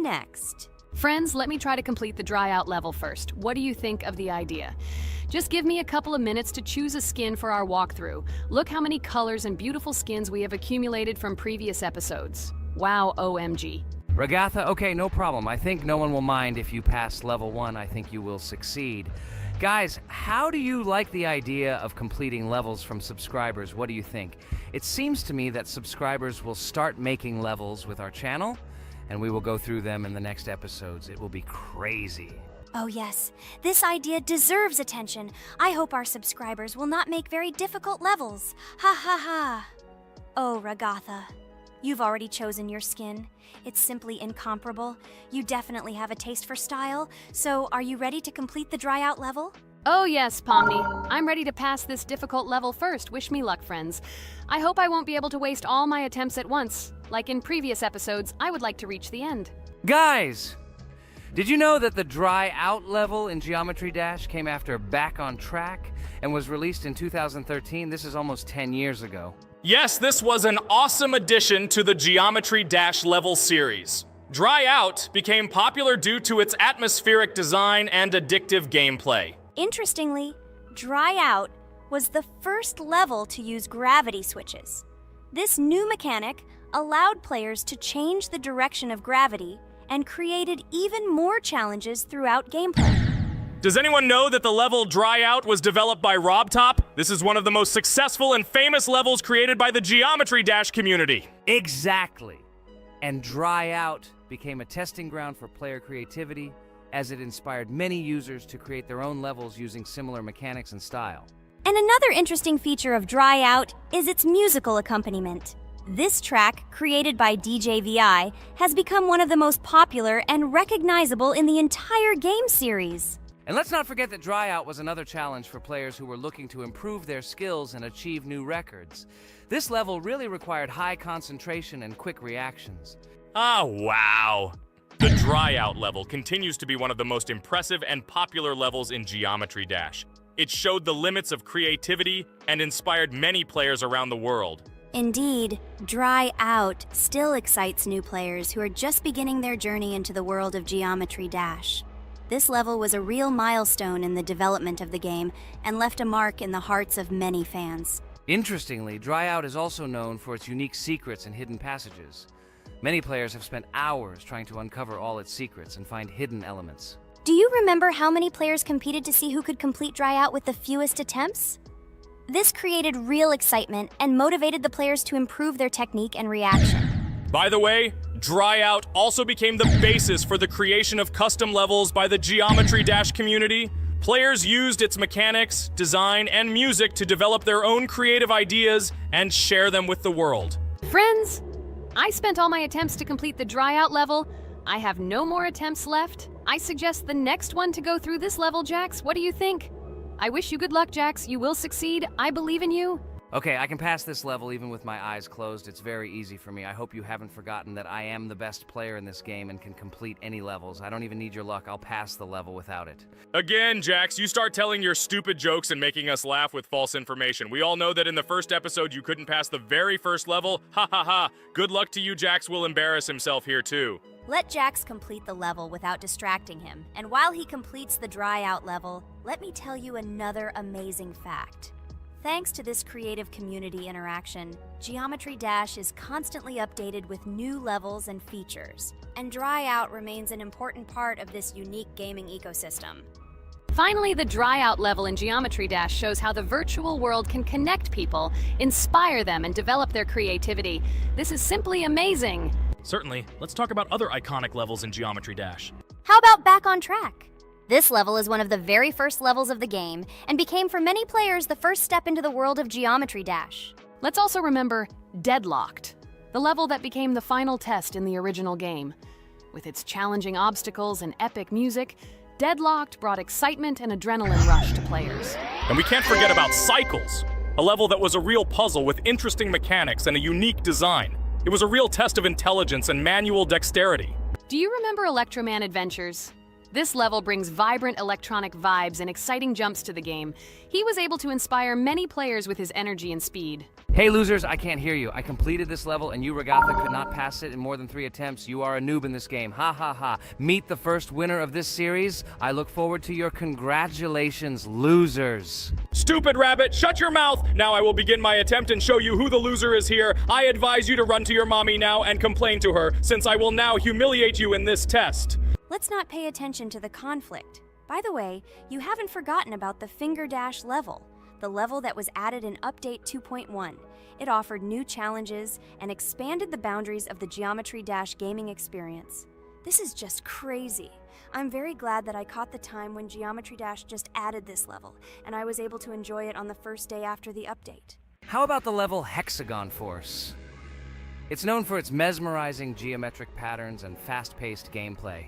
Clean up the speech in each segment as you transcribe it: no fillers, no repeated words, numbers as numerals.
next. Friends, let me try to complete the dry out level first. What do you think of the idea? Just give me a couple of minutes to choose a skin for our walkthrough. Look how many colors and beautiful skins we have accumulated from previous episodes. Wow, OMG. Ragatha, okay, no problem. I think no one will mind if you pass level 1. I think you will succeed. Guys, how do you like the idea of completing levels from subscribers? What do you think? It seems to me that subscribers will start making levels with our channel, and we will go through them in the next episodes. It will be crazy. Oh yes, this idea deserves attention. I hope our subscribers will not make very difficult levels. Ha ha ha. Oh, Ragatha, you've already chosen your skin. It's simply incomparable. You definitely have a taste for style. So, are you ready to complete the dry out level? Oh yes, Pomni. I'm ready to pass this difficult level first. Wish me luck, friends. I hope I won't be able to waste all my attempts at once. Like in previous episodes, I would like to reach the end. Guys! Did you know that the dry out level in Geometry Dash came after Back on Track and was released in 2013? This is almost 10 years ago. Yes, this was an awesome addition to the Geometry Dash level series. Dry Out became popular due to its atmospheric design and addictive gameplay. Interestingly, Dry Out was the first level to use gravity switches. This new mechanic allowed players to change the direction of gravity and created even more challenges throughout gameplay. Does anyone know that the level Dry Out was developed by RobTop? This is one of the most successful and famous levels created by the Geometry Dash community. Exactly. And Dry Out became a testing ground for player creativity, as it inspired many users to create their own levels using similar mechanics and style. And another interesting feature of Dry Out is its musical accompaniment. This track, created by DJ VI, has become one of the most popular and recognizable in the entire game series. And let's not forget that Dry Out was another challenge for players who were looking to improve their skills and achieve new records. This level really required high concentration and quick reactions. Ah, wow! The Dry Out level continues to be one of the most impressive and popular levels in Geometry Dash. It showed the limits of creativity and inspired many players around the world. Indeed, Dry Out still excites new players who are just beginning their journey into the world of Geometry Dash. This level was a real milestone in the development of the game and left a mark in the hearts of many fans. Interestingly, Dry Out is also known for its unique secrets and hidden passages. Many players have spent hours trying to uncover all its secrets and find hidden elements. Do you remember how many players competed to see who could complete Dry Out with the fewest attempts? This created real excitement and motivated the players to improve their technique and reaction. By the way, Dry Out also became the basis for the creation of custom levels by the Geometry Dash community. Players used its mechanics, design, and music to develop their own creative ideas and share them with the world. Friends, I spent all my attempts to complete the Dry Out level. I have no more attempts left. I suggest the next one to go through this level, Jax. What do you think? I wish you good luck, Jax. You will succeed. I believe in you. Okay, I can pass this level even with my eyes closed. It's very easy for me. I hope you haven't forgotten that I am the best player in this game and can complete any levels. I don't even need your luck. I'll pass the level without it. Again, Jax, you start telling your stupid jokes and making us laugh with false information. We all know that in the first episode you couldn't pass the very first level. Ha ha ha. Good luck to you, Jax will embarrass himself here too. Let Jax complete the level without distracting him. And while he completes the Dry Out level, let me tell you another amazing fact. Thanks to this creative community interaction, Geometry Dash is constantly updated with new levels and features, and Dry Out remains an important part of this unique gaming ecosystem. Finally, the Dry Out level in Geometry Dash shows how the virtual world can connect people, inspire them, and develop their creativity. This is simply amazing. Certainly. Let's talk about other iconic levels in Geometry Dash. How about Back on Track? This level is one of the very first levels of the game and became for many players the first step into the world of Geometry Dash. Let's also remember Deadlocked, the level that became the final test in the original game. With its challenging obstacles and epic music, Deadlocked brought excitement and adrenaline rush to players. And we can't forget about Cycles, a level that was a real puzzle with interesting mechanics and a unique design. It was a real test of intelligence and manual dexterity. Do you remember Electroman Adventures? This level brings vibrant electronic vibes and exciting jumps to the game. He was able to inspire many players with his energy and speed. Hey losers, I can't hear you. I completed this level and you, Regatha, could not pass it in more than 3 attempts. You are a noob in this game. Ha ha ha. Meet the first winner of this series. I look forward to your congratulations, losers. Stupid rabbit, shut your mouth! Now I will begin my attempt and show you who the loser is here. I advise you to run to your mommy now and complain to her, since I will now humiliate you in this test. Let's not pay attention to the conflict. By the way, you haven't forgotten about the Finger Dash level, the level that was added in Update 2.1. It offered new challenges and expanded the boundaries of the Geometry Dash gaming experience. This is just crazy. I'm very glad that I caught the time when Geometry Dash just added this level, and I was able to enjoy it on the first day after the update. How about the level Hexagon Force? It's known for its mesmerizing geometric patterns and fast-paced gameplay.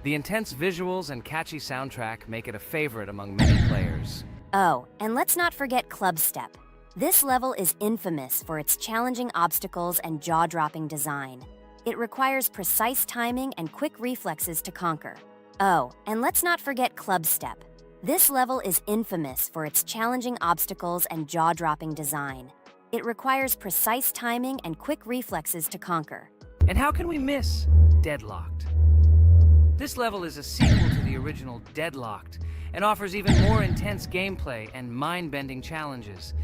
The intense visuals and catchy soundtrack make it a favorite among many players. Oh, and let's not forget Club Step. This level is infamous for its challenging obstacles and jaw-dropping design. It requires precise timing and quick reflexes to conquer. Oh, and let's not forget Club Step. This level is infamous for its challenging obstacles and jaw-dropping design. It requires precise timing and quick reflexes to conquer. And how can we miss Deadlocked? This level is a sequel to the original Deadlocked and offers even more intense gameplay and mind-bending challenges.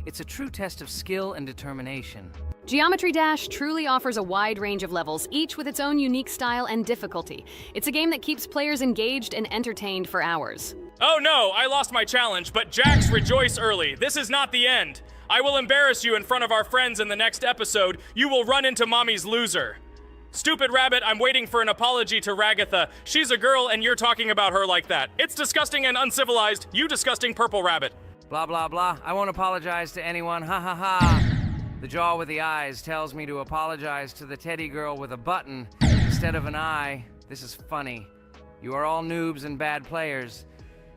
It's a true test of skill and determination. Geometry Dash truly offers a wide range of levels, each with its own unique style and difficulty. It's a game that keeps players engaged and entertained for hours. Oh no, I lost my challenge, but Jax, rejoice early. This is not the end. I will embarrass you in front of our friends in the next episode. You will run into Mommy's loser. Stupid rabbit, I'm waiting for an apology to Ragatha. She's a girl and you're talking about her like that. It's disgusting and uncivilized, you disgusting purple rabbit. Blah, blah, blah. I won't apologize to anyone. Ha ha ha. The jaw with the eyes tells me to apologize to the teddy girl with a button instead of an eye. This is funny. You are all noobs and bad players.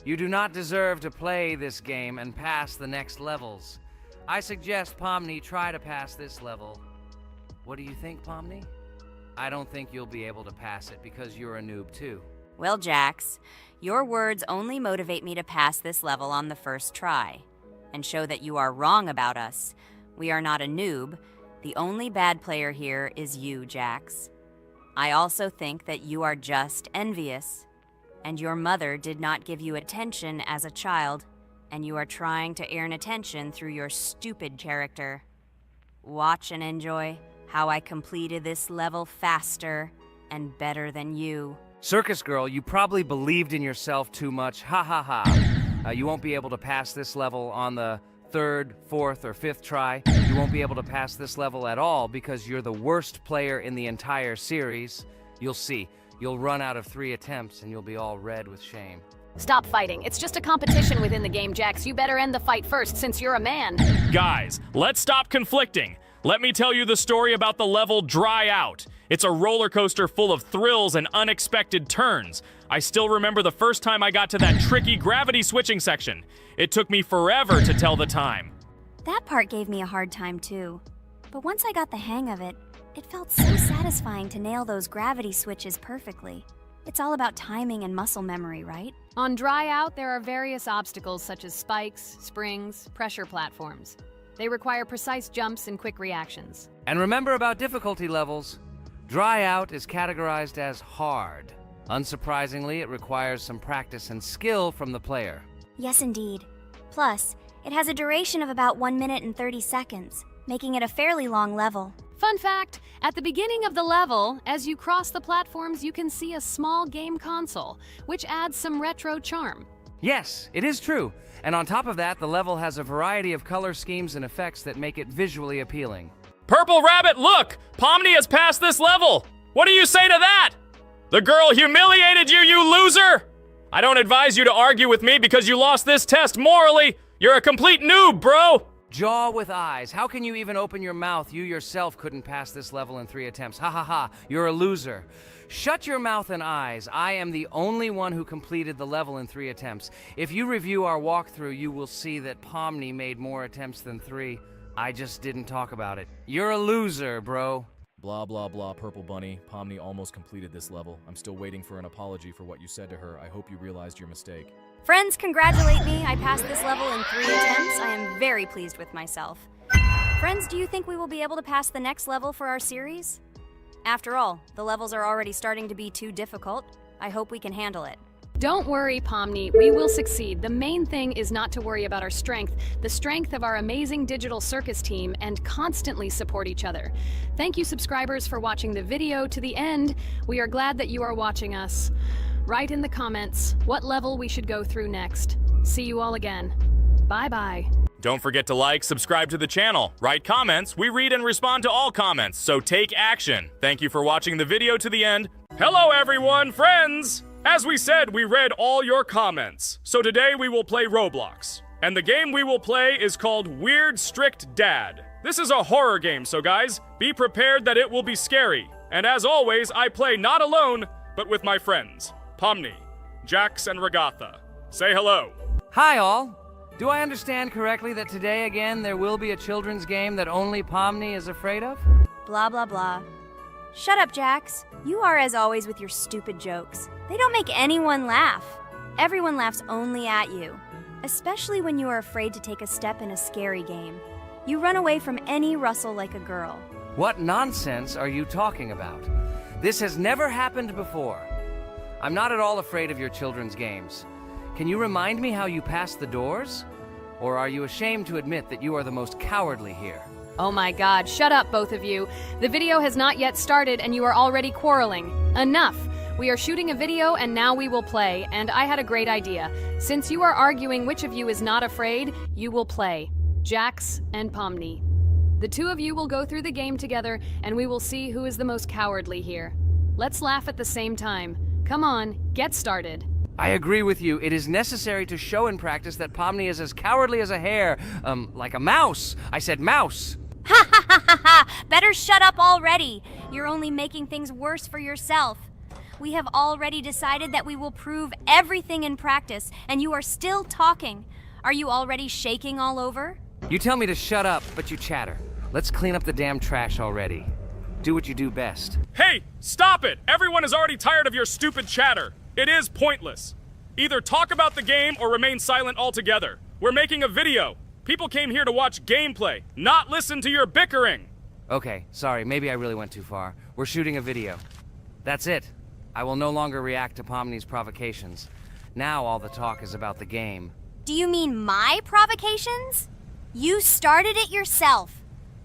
You do not deserve to play this game and pass the next levels. I suggest Pomni try to pass this level. What do you think, Pomni? I don't think you'll be able to pass it because you're a noob too. Well, Jax, your words only motivate me to pass this level on the first try, and show that you are wrong about us. We are not a noob. The only bad player here is you, Jax. I also think that you are just envious, and your mother did not give you attention as a child, and you are trying to earn attention through your stupid character. Watch and enjoy how I completed this level faster and better than you. Circus girl, you probably believed in yourself too much. Ha ha ha. You won't be able to pass this level on the 3rd, 4th, or 5th try. You won't be able to pass this level at all because you're the worst player in the entire series. You'll see. You'll run out of 3 attempts and you'll be all red with shame. Stop fighting. It's just a competition within the game, Jax. You better end the fight first since you're a man. Guys, let's stop conflicting. Let me tell you the story about the level Dry Out. It's a roller coaster full of thrills and unexpected turns. I still remember the first time I got to that tricky gravity switching section. It took me forever to tell the time. That part gave me a hard time too. But once I got the hang of it, it felt so satisfying to nail those gravity switches perfectly. It's all about timing and muscle memory, right? On Dry Out, there are various obstacles such as spikes, springs, pressure platforms. They require precise jumps and quick reactions. And remember about difficulty levels. Dry Out is categorized as hard. Unsurprisingly, it requires some practice and skill from the player. Yes, indeed. Plus, it has a duration of about 1 minute and 30 seconds, making it a fairly long level. Fun fact, at the beginning of the level, as you cross the platforms, you can see a small game console, which adds some retro charm. Yes, it is true. And on top of that, the level has a variety of color schemes and effects that make it visually appealing. Purple Rabbit, look! Pomni has passed this level! What do you say to that? The girl humiliated you, you loser! I don't advise you to argue with me because you lost this test morally. You're a complete noob, bro! Jaw with eyes. How can you even open your mouth? You yourself couldn't pass this level in 3 attempts. Ha ha ha. You're a loser. Shut your mouth and eyes. I am the only one who completed the level in 3 attempts. If you review our walkthrough, you will see that Pomni made more attempts than 3. I just didn't talk about it. You're a loser, bro. Blah blah blah, Purple Bunny. Pomni almost completed this level. I'm still waiting for an apology for what you said to her. I hope you realized your mistake. Friends, congratulate me. I passed this level in 3 attempts. I am very pleased with myself. Friends, do you think we will be able to pass the next level for our series? After all, the levels are already starting to be too difficult. I hope we can handle it. Don't worry, Pomni, we will succeed. The main thing is not to worry about our strength, the strength of our amazing digital circus team, and constantly support each other. Thank you, subscribers, for watching the video to the end. We are glad that you are watching us. Write in the comments what level we should go through next. See you all again. Bye-bye. Don't forget to like, subscribe to the channel, write comments. We read and respond to all comments, so take action. Thank you for watching the video to the end. Hello, everyone, friends! As we said, we read all your comments. So today we will play Roblox. And the game we will play is called Weird Strict Dad. This is a horror game, so guys, be prepared that it will be scary. And as always, I play not alone, but with my friends, Pomni, Jax, and Regatha. Say hello. Hi, all. Do I understand correctly that today again there will be a children's game that only Pomni is afraid of? Blah, blah, blah. Shut up, Jax. You are as always with your stupid jokes. They don't make anyone laugh. Everyone laughs only at you, especially when you are afraid to take a step in a scary game. You run away from any rustle like a girl. What nonsense are you talking about? This has never happened before. I'm not at all afraid of your children's games. Can you remind me how you passed the doors? Or are you ashamed to admit that you are the most cowardly here? Oh my god, shut up, both of you. The video has not yet started and you are already quarreling. Enough! We are shooting a video and now we will play, and I had a great idea. Since you are arguing which of you is not afraid, you will play. Jax and Pomni. The two of you will go through the game together and we will see who is the most cowardly here. Let's laugh at the same time. Come on, get started. I agree with you. It is necessary to show in practice that Pomni is as cowardly as a hare. Like a mouse. I said mouse. Ha ha ha ha ha! Better shut up already. You're only making things worse for yourself. We have already decided that we will prove everything in practice, and you are still talking. Are you already shaking all over? You tell me to shut up, but you chatter. Let's clean up the damn trash already. Do what you do best. Hey, stop it! Everyone is already tired of your stupid chatter. It is pointless. Either talk about the game or remain silent altogether. We're making a video. People came here to watch gameplay, not listen to your bickering. Okay, sorry, maybe I really went too far. We're shooting a video. That's it. I will no longer react to Pomni's provocations. Now all the talk is about the game. Do you mean my provocations? You started it yourself.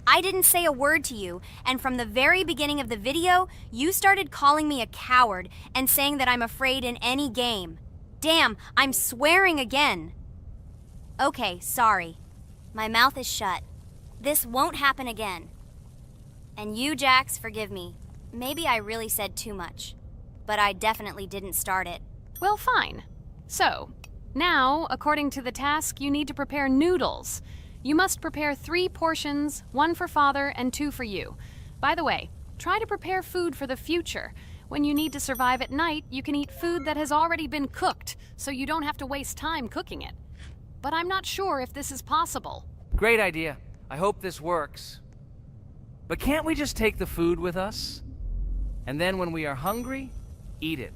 I didn't say a word to you, and from the very beginning of the video, you started calling me a coward and saying that I'm afraid in any game. Damn, I'm swearing again. Okay, sorry. My mouth is shut. This won't happen again. And you, Jax, forgive me. Maybe I really said too much, but I definitely didn't start it. Well, fine. So, now, according to the task, you need to prepare noodles. You must prepare 3 portions, 1 for Father and 2 for you. By the way, try to prepare food for the future. When you need to survive at night, you can eat food that has already been cooked, so you don't have to waste time cooking it. But I'm not sure if this is possible. Great idea. I hope this works. But can't we just take the food with us? And then when we are hungry, eat it.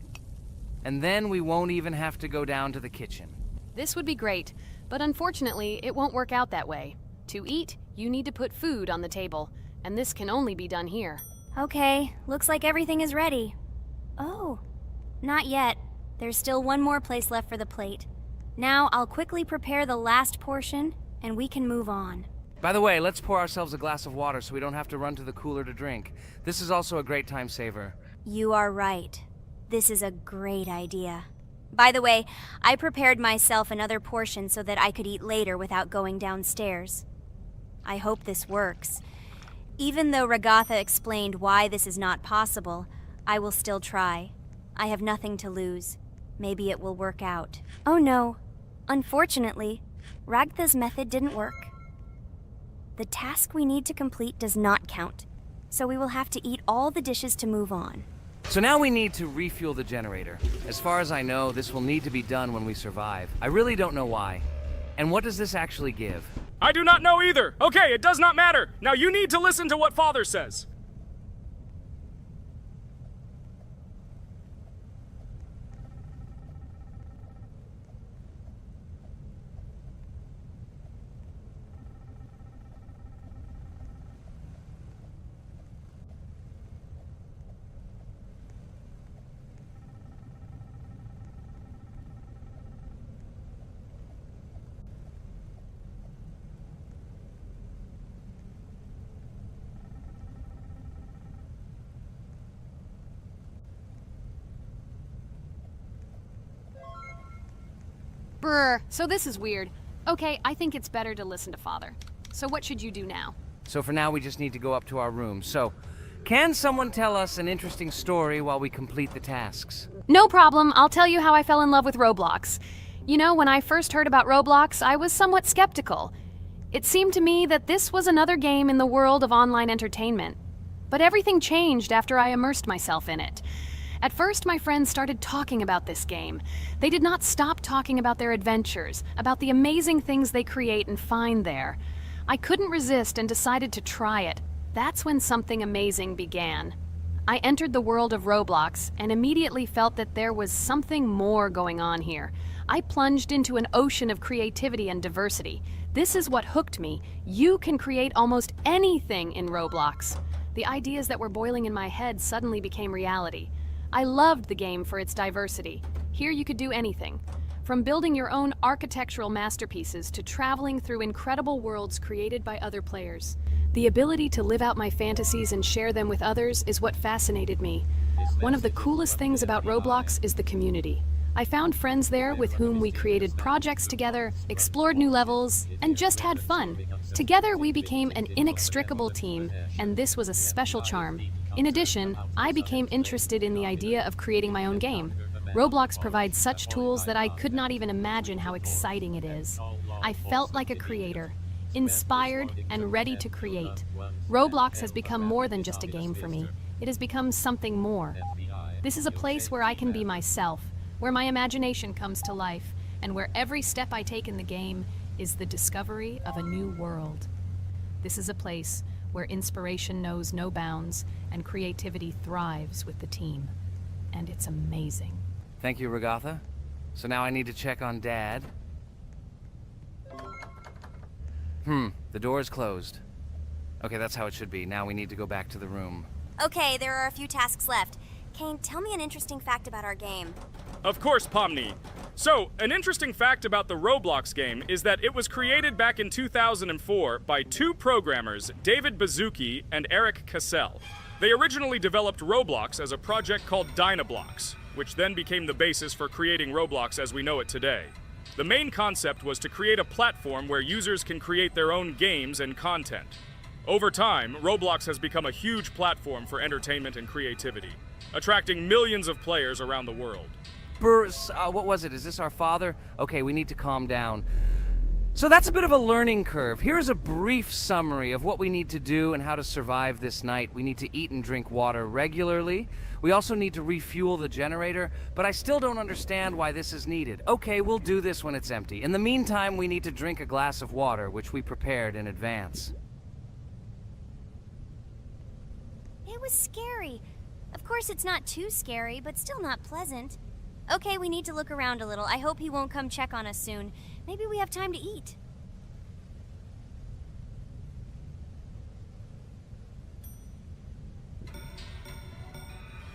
And then we won't even have to go down to the kitchen. This would be great, but unfortunately, it won't work out that way. To eat, you need to put food on the table, and this can only be done here. Okay, looks like everything is ready. Oh, not yet. There's still one more place left for the plate. Now I'll quickly prepare the last portion, and we can move on. By the way, let's pour ourselves a glass of water so we don't have to run to the cooler to drink. This is also a great time saver. You are right. This is a great idea. By the way, I prepared myself another portion so that I could eat later without going downstairs. I hope this works. Even though Regatha explained why this is not possible, I will still try. I have nothing to lose. Maybe it will work out. Oh no. Unfortunately, Ragatha's method didn't work. The task we need to complete does not count, so we will have to eat all the dishes to move on. So now we need to refuel the generator. As far as I know, this will need to be done when we survive. I really don't know why. And what does this actually give? I do not know either. Okay, it does not matter. Now you need to listen to what Father says. Brr, so this is weird. Okay, I think it's better to listen to Father. So what should you do now? So for now, we just need to go up to our room. So, can someone tell us an interesting story while we complete the tasks? No problem, I'll tell you how I fell in love with Roblox. You know, when I first heard about Roblox, I was somewhat skeptical. It seemed to me that this was another game in the world of online entertainment. But everything changed after I immersed myself in it. At first, my friends started talking about this game. They did not stop talking about their adventures, about the amazing things they create and find there. I couldn't resist and decided to try it. That's when something amazing began. I entered the world of Roblox and immediately felt that there was something more going on here. I plunged into an ocean of creativity and diversity. This is what hooked me. You can create almost anything in Roblox. The ideas that were boiling in my head suddenly became reality. I loved the game for its diversity. Here you could do anything. From building your own architectural masterpieces to traveling through incredible worlds created by other players. The ability to live out my fantasies and share them with others is what fascinated me. One of the coolest things about Roblox is the community. I found friends there with whom we created projects together, explored new levels, and just had fun. Together we became an inextricable team, and this was a special charm. In addition, I became interested in the idea of creating my own game. Roblox provides such tools that I could not even imagine how exciting it is. I felt like a creator, inspired and ready to create. Roblox has become more than just a game for me. It has become something more. This is a place where I can be myself, where my imagination comes to life, and where every step I take in the game is the discovery of a new world. This is a place where inspiration knows no bounds and creativity thrives with the team. And it's amazing. Thank you, Regatha. So now I need to check on Dad. The door is closed. Okay, that's how it should be. Now we need to go back to the room. Okay, there are a few tasks left. Kane, tell me an interesting fact about our game. Of course, Pomni. So, an interesting fact about the Roblox game is that it was created back in 2004 by two programmers, David Bazuki and Eric Cassell. They originally developed Roblox as a project called Dynablox, which then became the basis for creating Roblox as we know it today. The main concept was to create a platform where users can create their own games and content. Over time, Roblox has become a huge platform for entertainment and creativity, attracting millions of players around the world. What was it? Is this our father? Okay, we need to calm down. So that's a bit of a learning curve. Here's a brief summary of what we need to do and how to survive this night. We need to eat and drink water regularly. We also need to refuel the generator, but I still don't understand why this is needed. Okay, we'll do this when it's empty. In the meantime, we need to drink a glass of water, which we prepared in advance. It was scary. Of course, it's not too scary, but still not pleasant. Okay, we need to look around a little. I hope he won't come check on us soon. Maybe we have time to eat.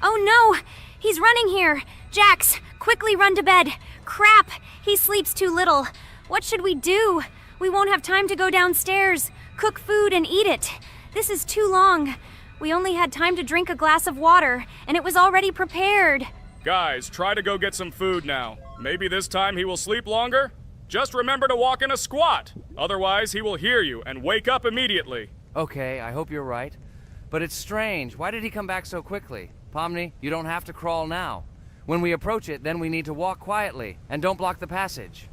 Oh no! He's running here! Jax, quickly run to bed! Crap! He sleeps too little. What should we do? We won't have time to go downstairs, cook food, and eat it. This is too long. We only had time to drink a glass of water, and it was already prepared. Guys, try to go get some food now. Maybe this time he will sleep longer? Just remember to walk in a squat. Otherwise, he will hear you and wake up immediately. Okay, I hope you're right. But it's strange. Why did he come back so quickly? Pomni, you don't have to crawl now. When we approach it, then we need to walk quietly. And don't block the passage.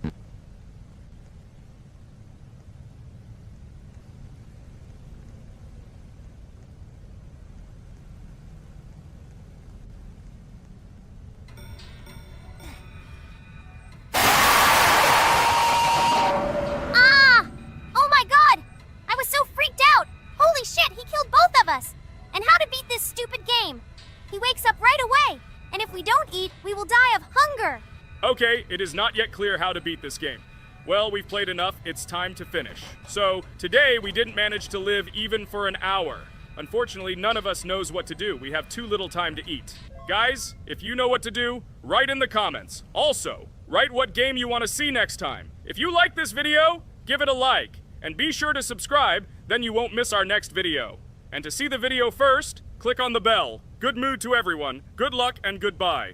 And how to beat this stupid game. He wakes up right away, and if we don't eat, we will die of hunger. Okay, it is not yet clear how to beat this game. Well, we've played enough, it's time to finish. So, today we didn't manage to live even for an hour. Unfortunately, none of us knows what to do. We have too little time to eat. Guys, if you know what to do, write in the comments. Also, write what game you want to see next time. If you like this video, give it a like. And be sure to subscribe, then you won't miss our next video. And to see the video first, click on the bell. Good mood to everyone. Good luck and goodbye.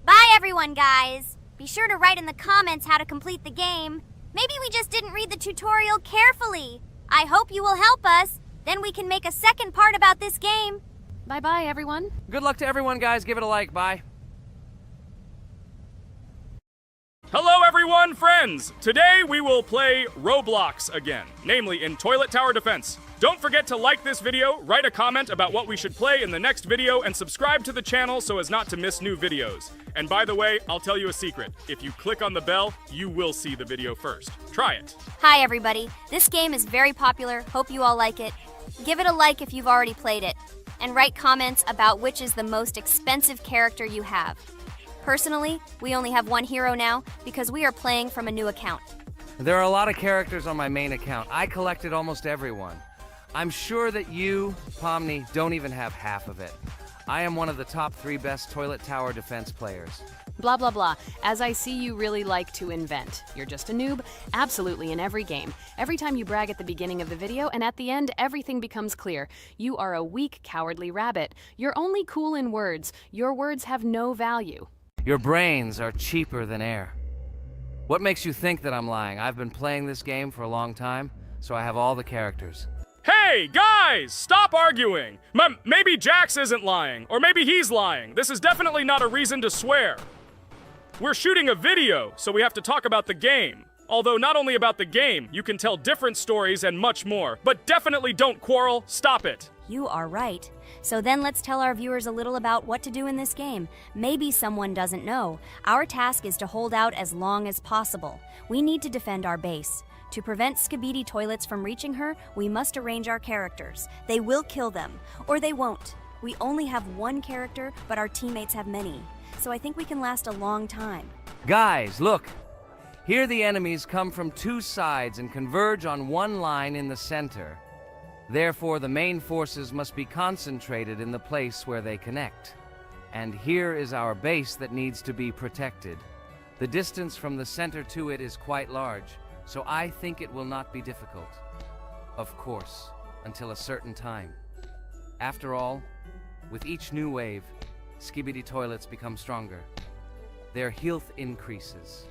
Bye everyone, guys. Be sure to write in the comments how to complete the game. Maybe we just didn't read the tutorial carefully. I hope you will help us. Then we can make a second part about this game. Bye-bye, everyone. Good luck to everyone, guys. Give it a like. Bye. Hello everyone, friends! Today we will play Roblox again, namely in Toilet Tower Defense. Don't forget to like this video, write a comment about what we should play in the next video, and subscribe to the channel so as not to miss new videos. And by the way, I'll tell you a secret. If you click on the bell, you will see the video first. Try it. Hi everybody. This game is very popular. Hope you all like it. Give it a like if you've already played it. And write comments about which is the most expensive character you have. Personally, we only have one hero now because we are playing from a new account. There are a lot of characters on my main account. I collected almost everyone. I'm sure that you, Pomni, don't even have half of it. I am one of the top 3 best Toilet Tower Defense players. Blah, blah, blah. As I see you really like to invent. You're just a noob? Absolutely, in every game. Every time you brag at the beginning of the video, and at the end, everything becomes clear. You are a weak, cowardly rabbit. You're only cool in words. Your words have no value. Your brains are cheaper than air. What makes you think that I'm lying? I've been playing this game for a long time, so I have all the characters. Hey, guys! Stop arguing! Maybe Jax isn't lying, or maybe he's lying. This is definitely not a reason to swear. We're shooting a video, so we have to talk about the game. Although not only about the game, you can tell different stories and much more. But definitely don't quarrel. Stop it. You are right. So then let's tell our viewers a little about what to do in this game. Maybe someone doesn't know. Our task is to hold out as long as possible. We need to defend our base. To prevent Skibidi Toilets from reaching her, we must arrange our characters. They will kill them, or they won't. We only have one character, but our teammates have many. So I think we can last a long time. Guys, look! Here the enemies come from 2 sides and converge on one line in the center. Therefore, the main forces must be concentrated in the place where they connect. And here is our base that needs to be protected. The distance from the center to it is quite large, so I think it will not be difficult. Of course, until a certain time. After all, with each new wave, Skibidi Toilets become stronger. Their health increases,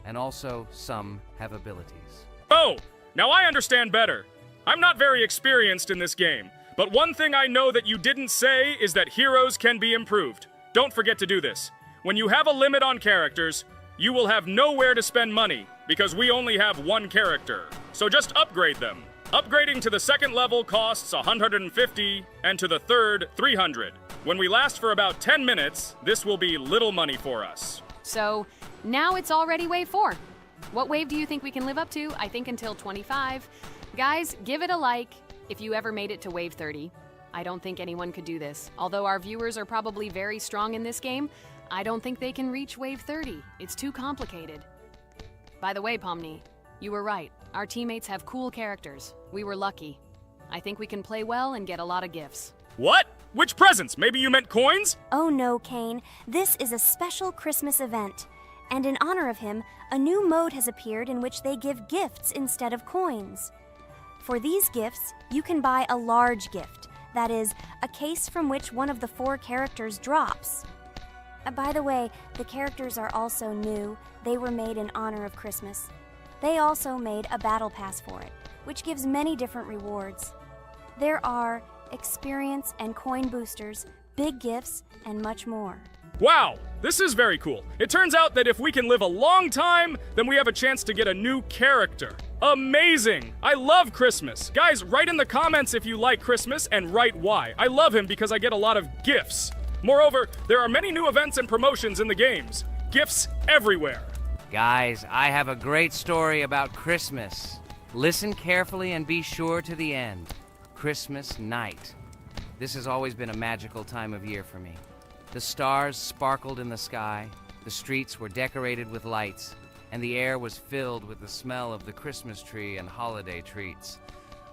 and also some have abilities. Oh, now I understand better. I'm not very experienced in this game, but one thing I know that you didn't say is that heroes can be improved. Don't forget to do this. When you have a limit on characters, you will have nowhere to spend money, because we only have one character. So just upgrade them. Upgrading to the 2nd level costs 150, and to the 3rd, 300. When we last for about 10 minutes, this will be little money for us. So, now it's already wave 4. What wave do you think we can live up to? I think until 25. Guys, give it a like if you ever made it to wave 30. I don't think anyone could do this. Although our viewers are probably very strong in this game, I don't think they can reach wave 30. It's too complicated. By the way, Pomni, you were right. Our teammates have cool characters. We were lucky. I think we can play well and get a lot of gifts. What? Which presents? Maybe you meant coins? Oh no, Kane. This is a special Christmas event. And in honor of him, a new mode has appeared in which they give gifts instead of coins. For these gifts, you can buy a large gift. That is, a case from which one of the 4 characters drops. By the way, the characters are also new. They were made in honor of Christmas. They also made a battle pass for it, which gives many different rewards. There are experience and coin boosters, big gifts, and much more. Wow, this is very cool. It turns out that if we can live a long time, then we have a chance to get a new character. Amazing! I love Christmas. Guys, write in the comments if you like Christmas and write why. I love him because I get a lot of gifts. Moreover, there are many new events and promotions in the games. Gifts everywhere. Guys, I have a great story about Christmas. Listen carefully and be sure to the end. Christmas night. This has always been a magical time of year for me. The stars sparkled in the sky, the streets were decorated with lights, and the air was filled with the smell of the Christmas tree and holiday treats.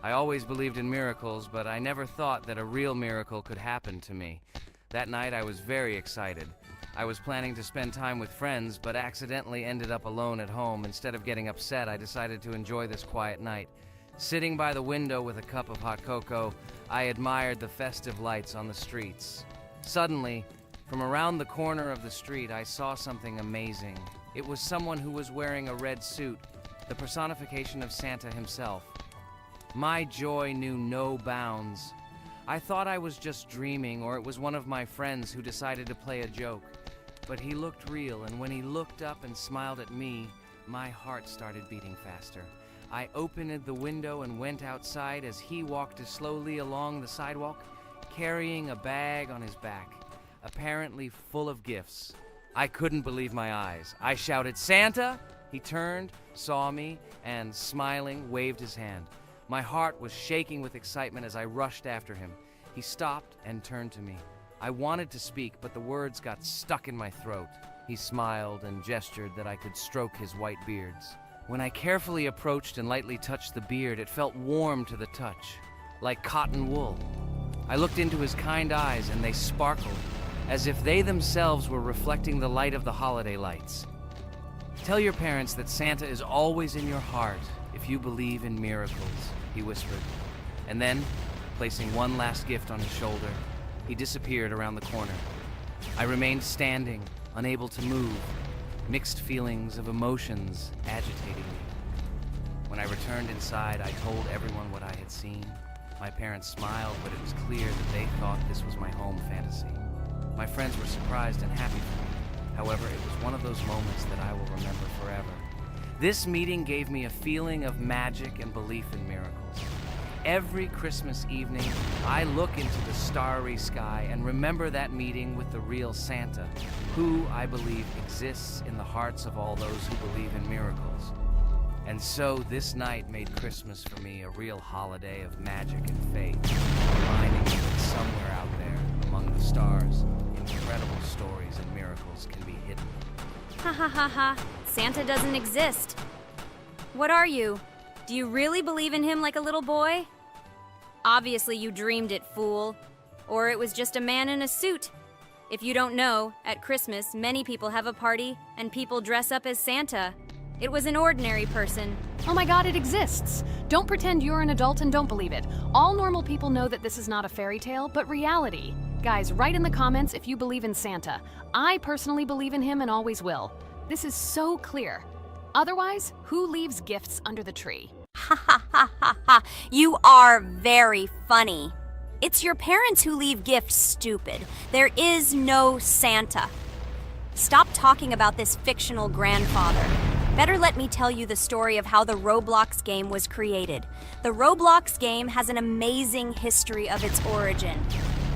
I always believed in miracles, but I never thought that a real miracle could happen to me. That night I was very excited. I was planning to spend time with friends, but accidentally ended up alone at home. Instead of getting upset, I decided to enjoy this quiet night. Sitting by the window with a cup of hot cocoa, I admired the festive lights on the streets. Suddenly, From around the corner of the street, I saw something amazing. It was someone who was wearing a red suit, the personification of Santa himself. My joy knew no bounds. I thought I was just dreaming, or it was one of my friends who decided to play a joke. But he looked real, and when he looked up and smiled at me, my heart started beating faster. I opened the window and went outside as he walked slowly along the sidewalk, carrying a bag on his back, apparently full of gifts. I couldn't believe my eyes. I shouted, "Santa!" He turned, saw me, and smiling, waved his hand. My heart was shaking with excitement as I rushed after him. He stopped and turned to me. I wanted to speak, but the words got stuck in my throat. He smiled and gestured that I could stroke his white beards. When I carefully approached and lightly touched the beard, it felt warm to the touch, like cotton wool. I looked into his kind eyes, and they sparkled, as if they themselves were reflecting the light of the holiday lights. "Tell your parents that Santa is always in your heart if you believe in miracles," he whispered. And then, placing one last gift on his shoulder, he disappeared around the corner. I remained standing, unable to move, mixed feelings of emotions agitating me. When I returned inside, I told everyone what I had seen. My parents smiled, but it was clear that they thought this was my home fantasy. My friends were surprised and happy for me. However, it was one of those moments that I will remember forever. This meeting gave me a feeling of magic and belief in miracles. Every Christmas evening, I look into the starry sky and remember that meeting with the real Santa, who, I believe, exists in the hearts of all those who believe in miracles. And so this night made Christmas for me a real holiday of magic and faith, reminding me that somewhere out there, among the stars, incredible stories and miracles can be hidden. Ha ha ha ha. Santa doesn't exist. What are you? Do you really believe in him like a little boy? Obviously you dreamed it, fool. Or it was just a man in a suit. If you don't know, at Christmas, many people have a party and people dress up as Santa. It was an ordinary person. Oh my god, it exists! Don't pretend you're an adult and don't believe it. All normal people know that this is not a fairy tale, but reality. Guys, write in the comments if you believe in Santa. I personally believe in him and always will. This is so clear. Otherwise, who leaves gifts under the tree? Ha ha ha ha ha. You are very funny. It's your parents who leave gifts, stupid. There is no Santa. Stop talking about this fictional grandfather. Better let me tell you the story of how the Roblox game was created. The Roblox game has an amazing history of its origin.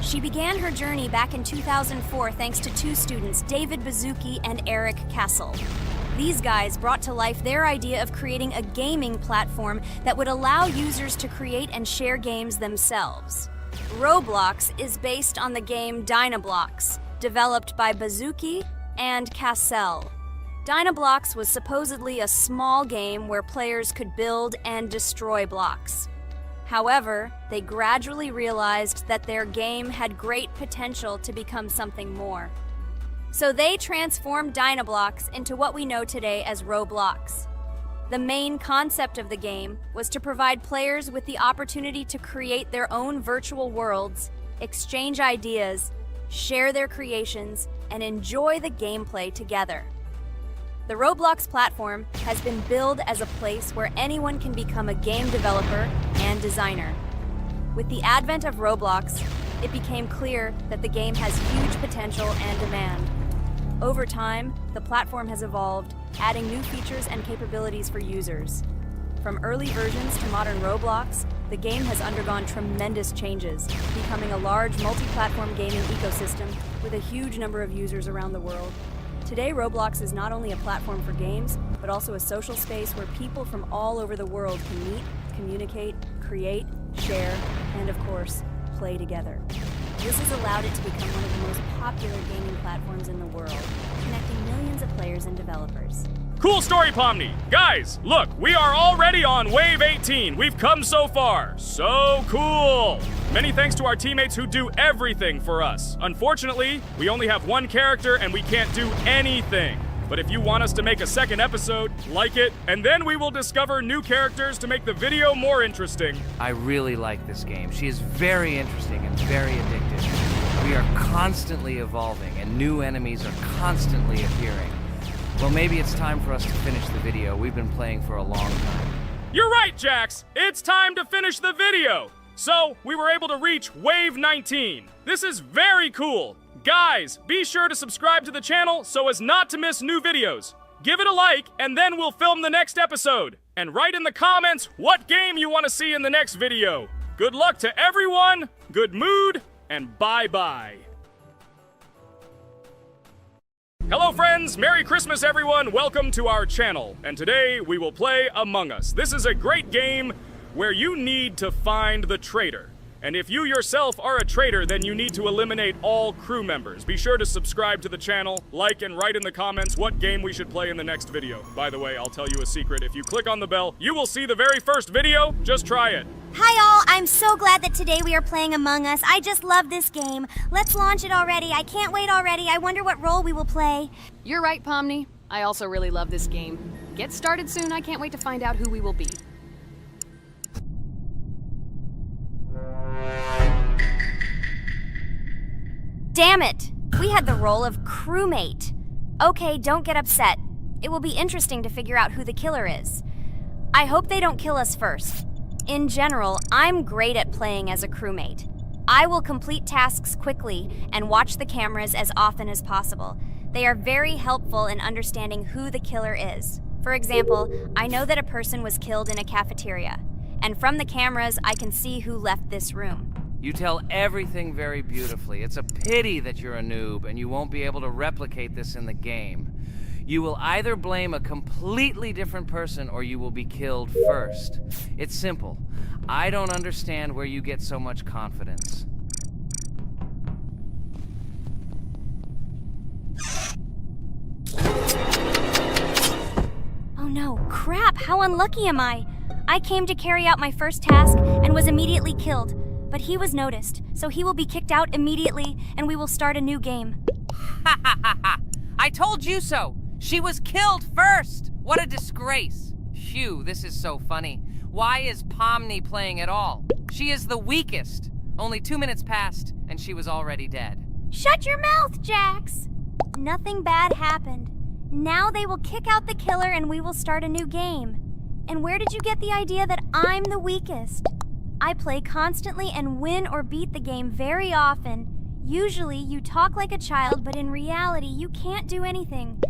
She began her journey back in 2004 thanks to two students, David Bazuki and Eric Kessel. These guys brought to life their idea of creating a gaming platform that would allow users to create and share games themselves. Roblox is based on the game Dynablox, developed by Bazuki and Cassell. Dynablox was supposedly a small game where players could build and destroy blocks. However, they gradually realized that their game had great potential to become something more. So they transformed Dynablox into what we know today as Roblox. The main concept of the game was to provide players with the opportunity to create their own virtual worlds, exchange ideas, share their creations, and enjoy the gameplay together. The Roblox platform has been billed as a place where anyone can become a game developer and designer. With the advent of Roblox, it became clear that the game has huge potential and demand. Over time, the platform has evolved, adding new features and capabilities for users. From early versions to modern Roblox, the game has undergone tremendous changes, becoming a large multi-platform gaming ecosystem with a huge number of users around the world. Today, Roblox is not only a platform for games, but also a social space where people from all over the world can meet, communicate, create, share, and of course, play together. This has allowed it to become one of the most popular gaming platforms in the world, connecting millions of players and developers. Cool story, Pomni. Guys, look, we are already on Wave 18. We've come so far. So cool. Many thanks to our teammates who do everything for us. Unfortunately, we only have one character and we can't do anything. But if you want us to make a second episode, like it, and then we will discover new characters to make the video more interesting. I really like this game. She is very interesting and very addictive. We are constantly evolving, and new enemies are constantly appearing. Well, maybe it's time for us to finish the video. We've been playing for a long time. You're right, Jax! It's time to finish the video! So, we were able to reach Wave 19. This is very cool! Guys, be sure to subscribe to the channel so as not to miss new videos. Give it a like, and then we'll film the next episode. And write in the comments what game you want to see in the next video. Good luck to everyone, good mood, and bye-bye. Hello friends, Merry Christmas everyone, welcome to our channel. And today we will play Among Us. This is a great game where you need to find the traitor. And if you yourself are a traitor, then you need to eliminate all crew members. Be sure to subscribe to the channel, like and write in the comments what game we should play in the next video. By the way, I'll tell you a secret. If you click on the bell, you will see the very first video. Just try it. Hi all, I'm so glad that today we are playing Among Us. I just love this game. Let's launch it already. I can't wait already. I wonder what role we will play. You're right, Pomni. I also really love this game. Get started soon. I can't wait to find out who we will be. Damn it! We had the role of crewmate. Okay, don't get upset. It will be interesting to figure out who the killer is. I hope they don't kill us first. In general, I'm great at playing as a crewmate. I will complete tasks quickly and watch the cameras as often as possible. They are very helpful in understanding who the killer is. For example, I know that a person was killed in a cafeteria, and from the cameras, I can see who left this room. You tell everything very beautifully. It's a pity that you're a noob and you won't be able to replicate this in the game. You will either blame a completely different person or you will be killed first. It's simple. I don't understand where you get so much confidence. Oh no, crap, how unlucky am I? I came to carry out my first task and was immediately killed. But he was noticed, so he will be kicked out immediately, and we will start a new game. Ha ha ha ha! I told you so! She was killed first! What a disgrace! Phew, this is so funny. Why is Pomni playing at all? She is the weakest. Only 2 minutes passed, and she was already dead. Shut your mouth, Jax! Nothing bad happened. Now they will kick out the killer and we will start a new game. And where did you get the idea that I'm the weakest? I play constantly and win or beat the game very often. Usually, you talk like a child, but in reality, you can't do anything.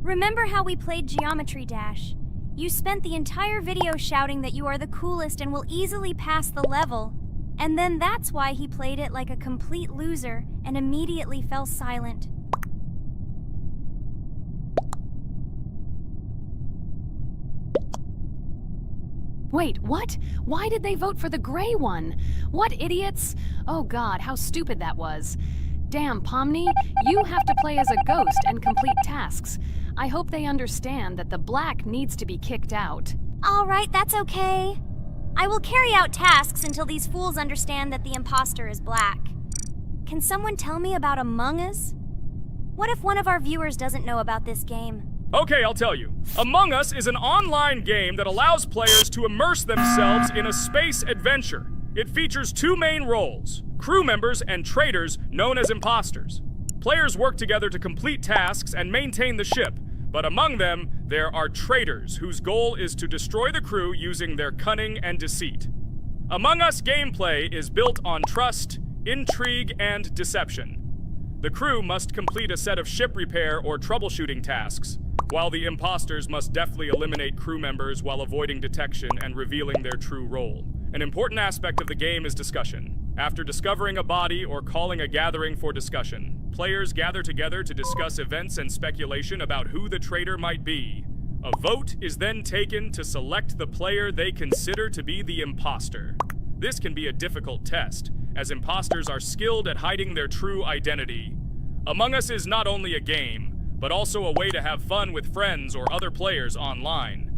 Remember how we played Geometry Dash? You spent the entire video shouting that you are the coolest and will easily pass the level. And then that's why he played it like a complete loser and immediately fell silent. Wait, what? Why did they vote for the gray one? What idiots? Oh god, how stupid that was. Damn, Pomni, you have to play as a ghost and complete tasks. I hope they understand that the black needs to be kicked out. All right, that's okay. I will carry out tasks until these fools understand that the imposter is black. Can someone tell me about Among Us? What if one of our viewers doesn't know about this game? Okay, I'll tell you. Among Us is an online game that allows players to immerse themselves in a space adventure. It features 2 main roles, crew members and traitors known as imposters. Players work together to complete tasks and maintain the ship, but among them, there are traitors whose goal is to destroy the crew using their cunning and deceit. Among Us gameplay is built on trust, intrigue, and deception. The crew must complete a set of ship repair or troubleshooting tasks, while the imposters must deftly eliminate crew members while avoiding detection and revealing their true role. An important aspect of the game is discussion. After discovering a body or calling a gathering for discussion, players gather together to discuss events and speculation about who the traitor might be. A vote is then taken to select the player they consider to be the imposter. This can be a difficult test, as imposters are skilled at hiding their true identity. Among Us is not only a game, but also a way to have fun with friends or other players online.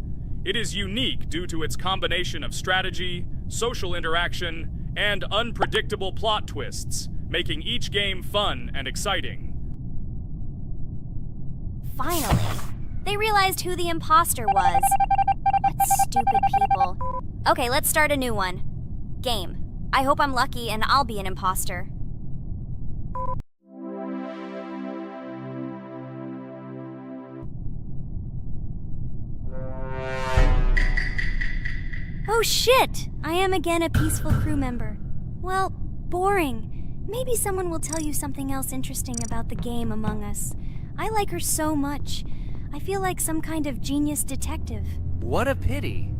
It is unique due to its combination of strategy, social interaction, and unpredictable plot twists, making each game fun and exciting. Finally, they realized who the imposter was. What stupid people. Okay, let's start a new one. Game. I hope I'm lucky and I'll be an imposter. Oh shit! I am again a peaceful crew member. Well, boring. Maybe someone will tell you something else interesting about the game Among Us. I like her so much. I feel like some kind of genius detective. What a pity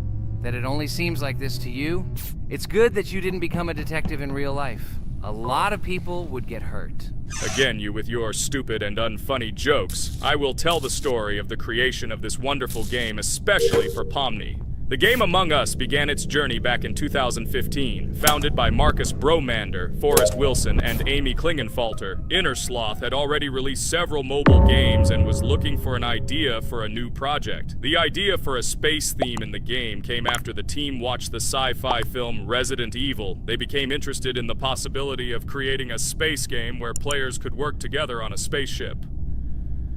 that it only seems like this to you. It's good that you didn't become a detective in real life. A lot of people would get hurt. Again, you with your stupid and unfunny jokes. I will tell the story of the creation of this wonderful game, especially for Pomni. The game Among Us began its journey back in 2015. Founded by Marcus Bromander, Forrest Wilson, and Amy Klingenfalter, Innersloth had already released several mobile games and was looking for an idea for a new project. The idea for a space theme in the game came after the team watched the sci-fi film Resident Evil. They became interested in the possibility of creating a space game where players could work together on a spaceship.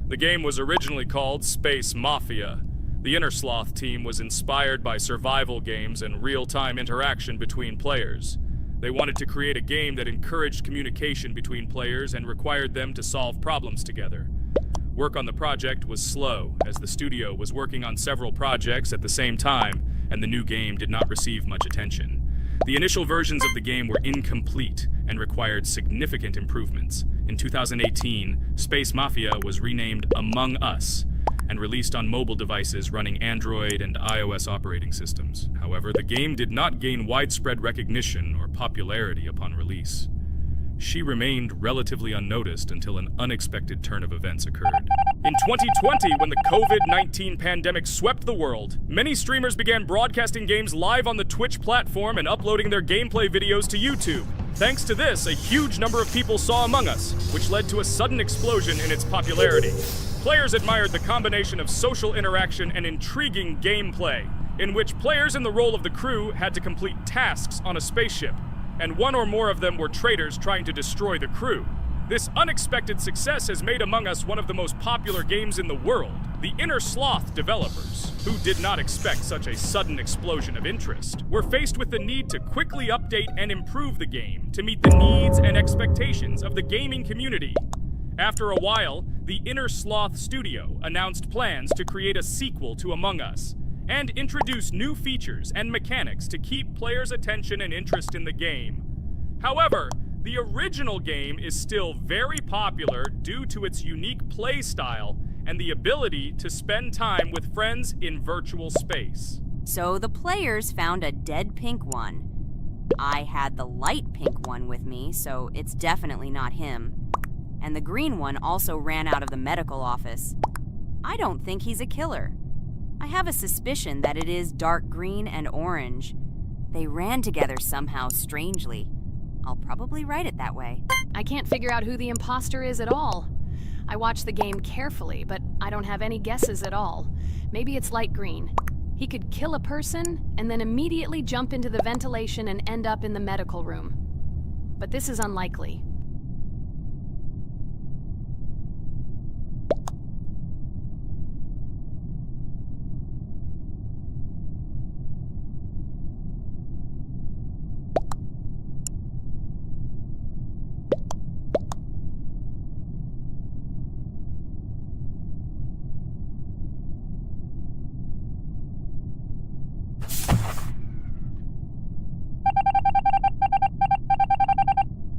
The game was originally called Space Mafia. The Innersloth team was inspired by survival games and real-time interaction between players. They wanted to create a game that encouraged communication between players and required them to solve problems together. Work on the project was slow, as the studio was working on several projects at the same time, and the new game did not receive much attention. The initial versions of the game were incomplete and required significant improvements. In 2018, Space Mafia was renamed Among Us, and released on mobile devices running Android and iOS operating systems. However, the game did not gain widespread recognition or popularity upon release. She remained relatively unnoticed until an unexpected turn of events occurred. In 2020, when the COVID-19 pandemic swept the world, many streamers began broadcasting games live on the Twitch platform and uploading their gameplay videos to YouTube. Thanks to this, a huge number of people saw Among Us, which led to a sudden explosion in its popularity. Players admired the combination of social interaction and intriguing gameplay, in which players in the role of the crew had to complete tasks on a spaceship, and one or more of them were traitors trying to destroy the crew. This unexpected success has made Among Us one of the most popular games in the world. The Innersloth developers, who did not expect such a sudden explosion of interest, were faced with the need to quickly update and improve the game to meet the needs and expectations of the gaming community. After a while, the Innersloth studio announced plans to create a sequel to Among Us and introduce new features and mechanics to keep players' attention and interest in the game. However, the original game is still very popular due to its unique play style and the ability to spend time with friends in virtual space. So the players found a dead pink one. I had the light pink one with me, so it's definitely not him. And the green one also ran out of the medical office. I don't think he's a killer. I have a suspicion that it is dark green and orange. They ran together somehow strangely. I'll probably write it that way. I can't figure out who the imposter is at all. I watched the game carefully, but I don't have any guesses at all. Maybe it's light green. He could kill a person and then immediately jump into the ventilation and end up in the medical room. But this is unlikely.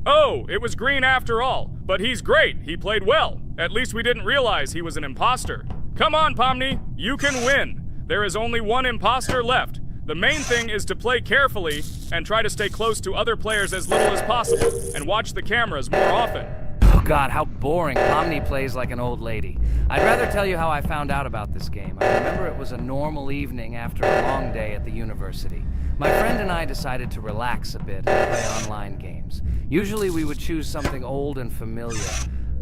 Oh, it was green after all. But he's great. He played well. At least we didn't realize he was an imposter. Come on, Pomni. You can win. There is only one imposter left. The main thing is to play carefully and try to stay close to other players as little as possible and watch the cameras more often. Oh god, how boring. Pomni plays like an old lady. I'd rather tell you how I found out about this game. I remember it was a normal evening after a long day at the university. My friend and I decided to relax a bit and play online games. Usually we would choose something old and familiar,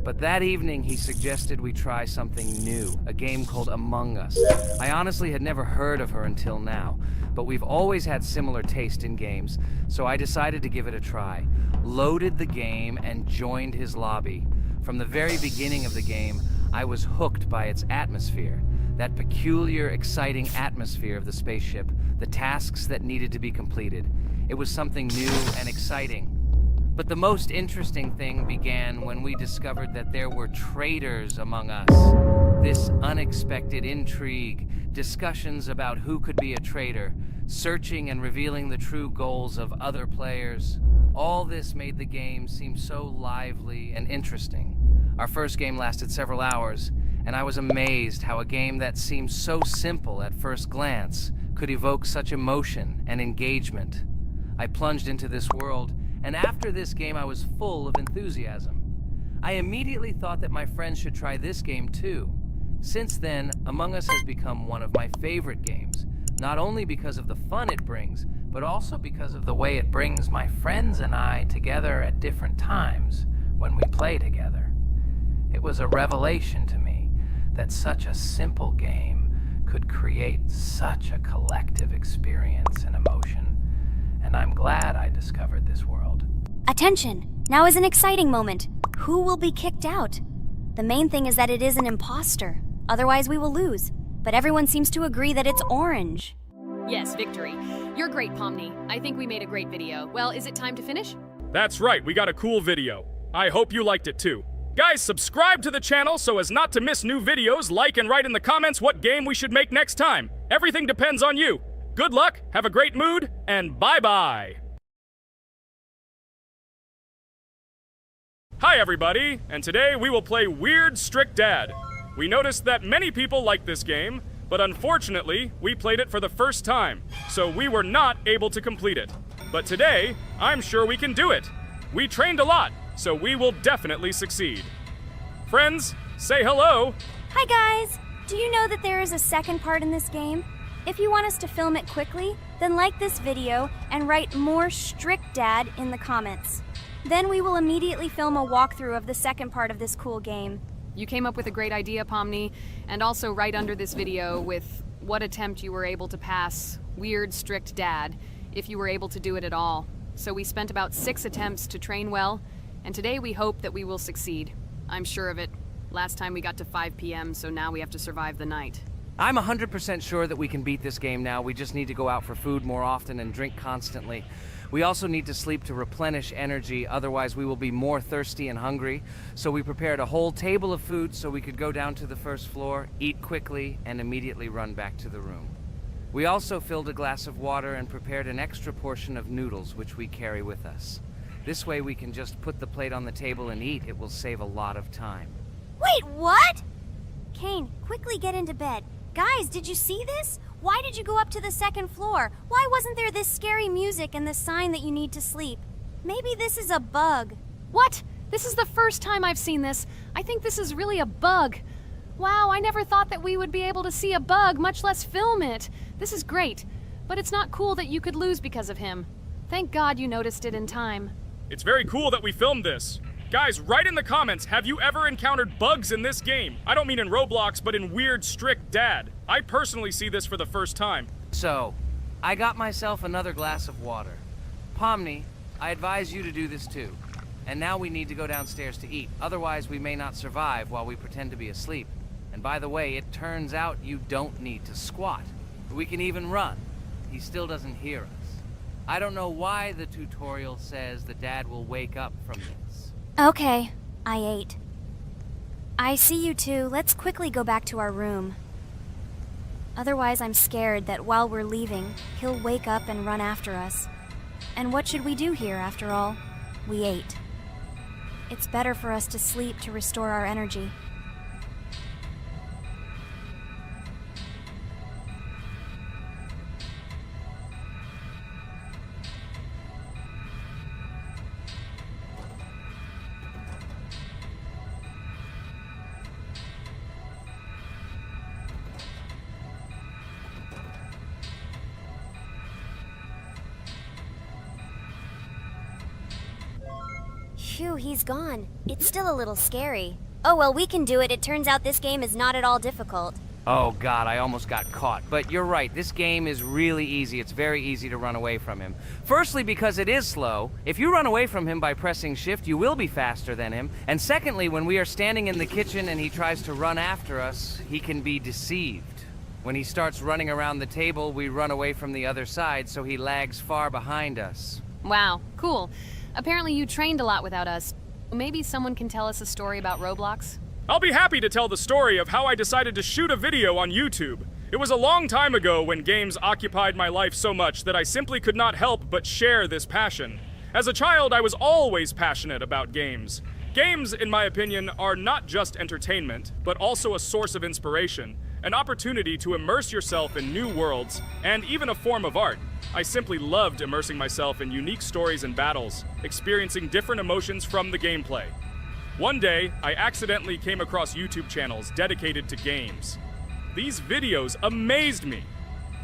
but that evening he suggested we try something new, a game called Among Us. I honestly had never heard of her until now, but we've always had similar taste in games, so I decided to give it a try. Loaded the game and joined his lobby. From the very beginning of the game, I was hooked by its atmosphere. That peculiar, exciting atmosphere of the spaceship, the tasks that needed to be completed. It was something new and exciting. But the most interesting thing began when we discovered that there were traitors among us. This unexpected intrigue, discussions about who could be a traitor, searching and revealing the true goals of other players. All this made the game seem so lively and interesting. Our first game lasted several hours, and I was amazed how a game that seemed so simple at first glance could evoke such emotion and engagement. I plunged into this world, and after this game I was full of enthusiasm. I immediately thought that my friends should try this game too. Since then, Among Us has become one of my favorite games, not only because of the fun it brings, but also because of the way it brings my friends and I together at different times when we play together. It was a revelation to me that such a simple game could create such a collective experience and emotion, and I'm glad I discovered this world. Attention! Now is an exciting moment. Who will be kicked out? The main thing is that it is an imposter. Otherwise, we will lose. But everyone seems to agree that it's orange. Yes, victory. You're great, Pomni. I think we made a great video. Well, is it time to finish? That's right, we got a cool video. I hope you liked it too. Guys, subscribe to the channel so as not to miss new videos, like and write in the comments what game we should make next time. Everything depends on you. Good luck, have a great mood, and bye-bye. Hi everybody, and today we will play Weird Strict Dad. We noticed that many people like this game, but unfortunately, we played it for the first time, so we were not able to complete it. But today, I'm sure we can do it. We trained a lot, so we will definitely succeed. Friends, say hello. Hi guys! Do you know that there is a second part in this game? If you want us to film it quickly, then like this video and write more strict dad in the comments. Then we will immediately film a walkthrough of the second part of this cool game. You came up with a great idea, Pomni, and also right under this video with what attempt you were able to pass Weird Strict Dad, if you were able to do it at all. So we spent about 6 attempts to train well, and today we hope that we will succeed. I'm sure of it. Last time we got to 5 p.m., so now we have to survive the night. I'm 100% sure that we can beat this game now. We just need to go out for food more often and drink constantly. We also need to sleep to replenish energy, otherwise we will be more thirsty and hungry. So we prepared a whole table of food so we could go down to the first floor, eat quickly, and immediately run back to the room. We also filled a glass of water and prepared an extra portion of noodles, which we carry with us. This way we can just put the plate on the table and eat. It will save a lot of time. Wait, what? Kane, quickly get into bed. Guys, did you see this? Why did you go up to the second floor? Why wasn't there this scary music and the sign that you need to sleep? Maybe this is a bug. What? This is the first time I've seen this. I think this is really a bug. Wow, I never thought that we would be able to see a bug, much less film it. This is great, but it's not cool that you could lose because of him. Thank God you noticed it in time. It's very cool that we filmed this. Guys, write in the comments, have you ever encountered bugs in this game? I don't mean in Roblox, but in Weird Strict Dad. I personally see this for the first time. So, I got myself another glass of water. Pomni, I advise you to do this too. And now we need to go downstairs to eat. Otherwise, we may not survive while we pretend to be asleep. And by the way, it turns out you don't need to squat. We can even run. He still doesn't hear us. I don't know why the tutorial says the dad will wake up from this. Okay, I ate. I see you two. Let's quickly go back to our room. Otherwise, I'm scared that while we're leaving, he'll wake up and run after us. And what should we do here, after all? We ate. It's better for us to sleep to restore our energy. Phew, he's gone. It's still a little scary. Oh well, we can do it. It turns out this game is not at all difficult. Oh God, I almost got caught. But you're right, this game is really easy. It's very easy to run away from him. Firstly, because it is slow. If you run away from him by pressing shift, you will be faster than him. And secondly, when we are standing in the kitchen and he tries to run after us, he can be deceived. When he starts running around the table, we run away from the other side, so he lags far behind us. Wow, cool. Apparently you trained a lot without us. Maybe someone can tell us a story about Roblox? I'll be happy to tell the story of how I decided to shoot a video on YouTube. It was a long time ago when games occupied my life so much that I simply could not help but share this passion. As a child, I was always passionate about games. Games, in my opinion, are not just entertainment, but also a source of inspiration, an opportunity to immerse yourself in new worlds, and even a form of art. I simply loved immersing myself in unique stories and battles, experiencing different emotions from the gameplay. One day, I accidentally came across YouTube channels dedicated to games. These videos amazed me.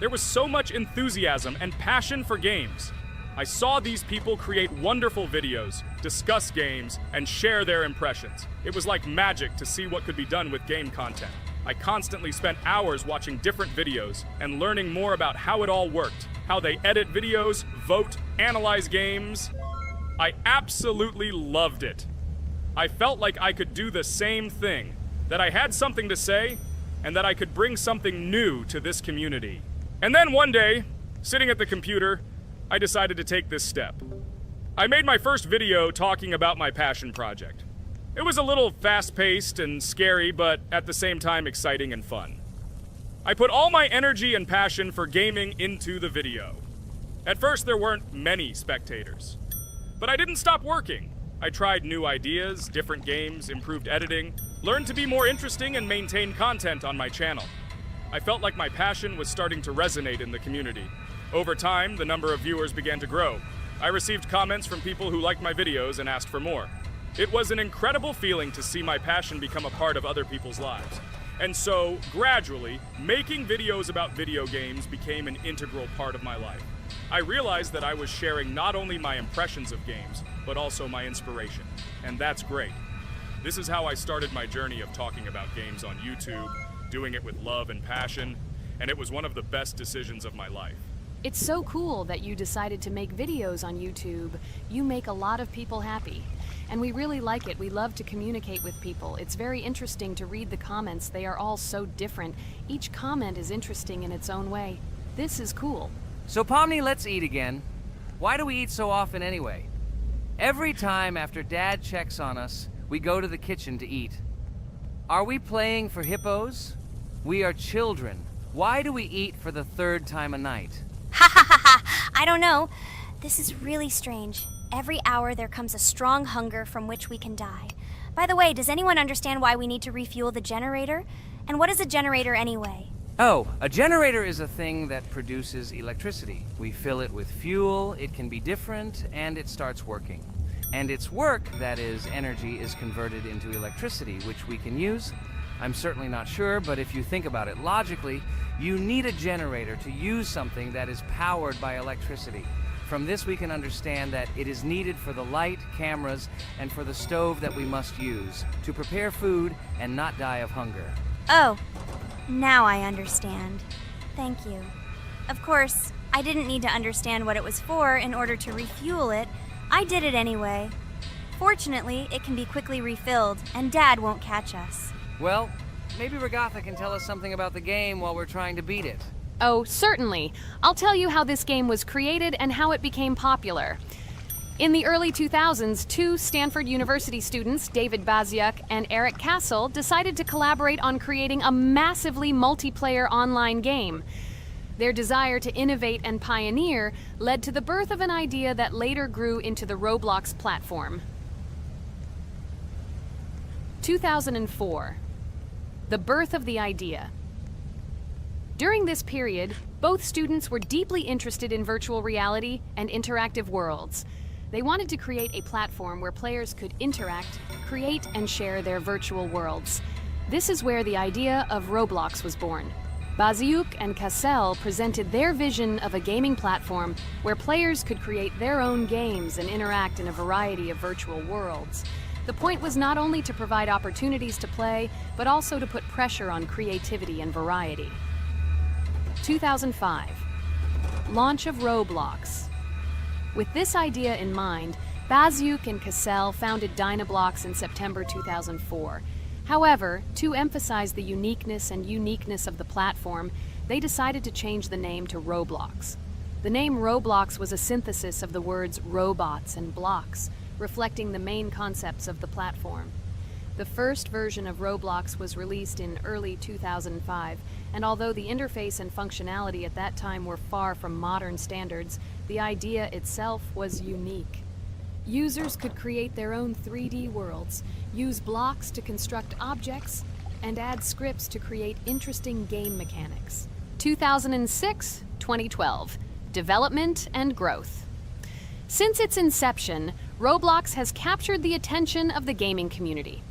There was so much enthusiasm and passion for games. I saw these people create wonderful videos, discuss games, and share their impressions. It was like magic to see what could be done with game content. I constantly spent hours watching different videos and learning more about how it all worked, how they edit videos, vote, analyze games. I absolutely loved it. I felt like I could do the same thing, that I had something to say, and that I could bring something new to this community. And then one day, sitting at the computer, I decided to take this step. I made my first video talking about my passion project. It was a little fast-paced and scary, but at the same time exciting and fun. I put all my energy and passion for gaming into the video. At first, there weren't many spectators. But I didn't stop working. I tried new ideas, different games, improved editing, learned to be more interesting, and maintain content on my channel. I felt like my passion was starting to resonate in the community. Over time, the number of viewers began to grow. I received comments from people who liked my videos and asked for more. It was an incredible feeling to see my passion become a part of other people's lives. And so, gradually, making videos about video games became an integral part of my life. I realized that I was sharing not only my impressions of games, but also my inspiration. And that's great. This is how I started my journey of talking about games on YouTube, doing it with love and passion, and it was one of the best decisions of my life. It's so cool that you decided to make videos on YouTube. You make a lot of people happy. And we really like it. We love to communicate with people. It's very interesting to read the comments. They are all so different. Each comment is interesting in its own way. This is cool. So Pomni, let's eat again. Why do we eat so often anyway? Every time after Dad checks on us, we go to the kitchen to eat. Are we playing for hippos? We are children. Why do we eat for the third time a night? Ha ha ha ha! I don't know. This is really strange. Every hour there comes a strong hunger from which we can die. By the way, does anyone understand why we need to refuel the generator? And what is a generator anyway? Oh, a generator is a thing that produces electricity. We fill it with fuel, it can be different, and it starts working. And its work, that is, energy, is converted into electricity, which we can use. I'm certainly not sure, but if you think about it logically, you need a generator to use something that is powered by electricity. From this we can understand that it is needed for the light, cameras, and for the stove that we must use to prepare food and not die of hunger. Oh, now I understand. Thank you. Of course, I didn't need to understand what it was for in order to refuel it. I did it anyway. Fortunately, it can be quickly refilled, and Dad won't catch us. Well, maybe Regatha can tell us something about the game while we're trying to beat it. Oh, certainly. I'll tell you how this game was created and how it became popular. In the early 2000s, two Stanford University students, David Baziuk and Eric Castle, decided to collaborate on creating a massively multiplayer online game. Their desire to innovate and pioneer led to the birth of an idea that later grew into the Roblox platform. 2004. The birth of the idea. During this period, both students were deeply interested in virtual reality and interactive worlds. They wanted to create a platform where players could interact, create, and share their virtual worlds. This is where the idea of Roblox was born. Baziuk and Cassell presented their vision of a gaming platform where players could create their own games and interact in a variety of virtual worlds. The point was not only to provide opportunities to play, but also to put pressure on creativity and variety. 2005. Launch of Roblox. With this idea in mind, Baziuk and Cassell founded Dynablocks in September 2004. However, to emphasize the uniqueness of the platform, they decided to change the name to Roblox. The name Roblox was a synthesis of the words robots and blocks, reflecting the main concepts of the platform. The first version of Roblox was released in early 2005, and although the interface and functionality at that time were far from modern standards, the idea itself was unique. Users could create their own 3D worlds, use blocks to construct objects, and add scripts to create interesting game mechanics. 2006-2012. Development and growth. Since its inception, Roblox has captured the attention of the gaming community.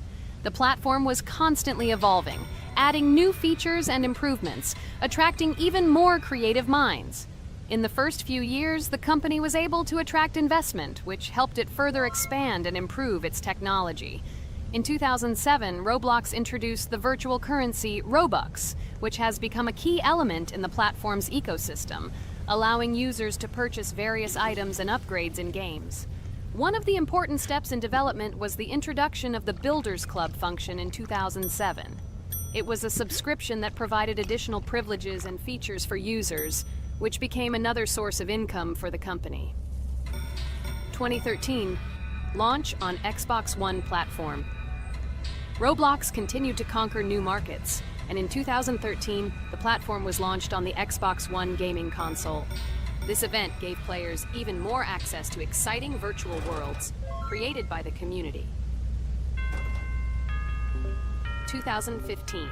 The platform was constantly evolving, adding new features and improvements, attracting even more creative minds. In the first few years, the company was able to attract investment, which helped it further expand and improve its technology. In 2007, Roblox introduced the virtual currency Robux, which has become a key element in the platform's ecosystem, allowing users to purchase various items and upgrades in games. One of the important steps in development was the introduction of the Builders Club function in 2007. It was a subscription that provided additional privileges and features for users, which became another source of income for the company. 2013, launch on Xbox One platform. Roblox continued to conquer new markets, and in 2013, the platform was launched on the Xbox One gaming console. This event gave players even more access to exciting virtual worlds created by the community. 2015,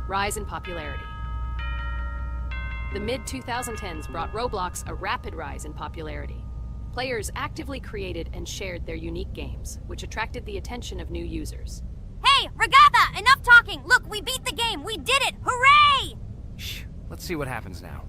rise in popularity. The mid-2010s brought Roblox a rapid rise in popularity. Players actively created and shared their unique games, which attracted the attention of new users. Hey, Regatha, enough talking! Look, we beat the game! We did it! Hooray! Shh, let's see what happens now.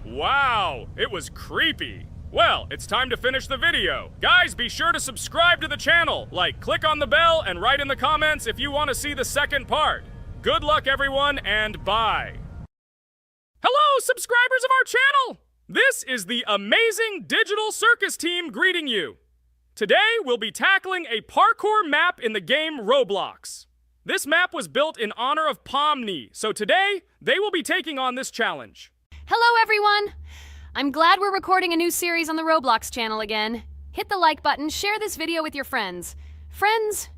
Wow, it was creepy. Well, it's time to finish the video. Guys, be sure to subscribe to the channel. Click on the bell and write in the comments if you want to see the second part. Good luck, everyone, and bye. Hello, subscribers of our channel! This is the amazing Digital Circus team greeting you. Today, we'll be tackling a parkour map in the game Roblox. This map was built in honor of Pomni, so today, they will be taking on this challenge. Hello, everyone! I'm glad we're recording a new series on the Roblox channel again. Hit the like button, share this video with your friends. Friends,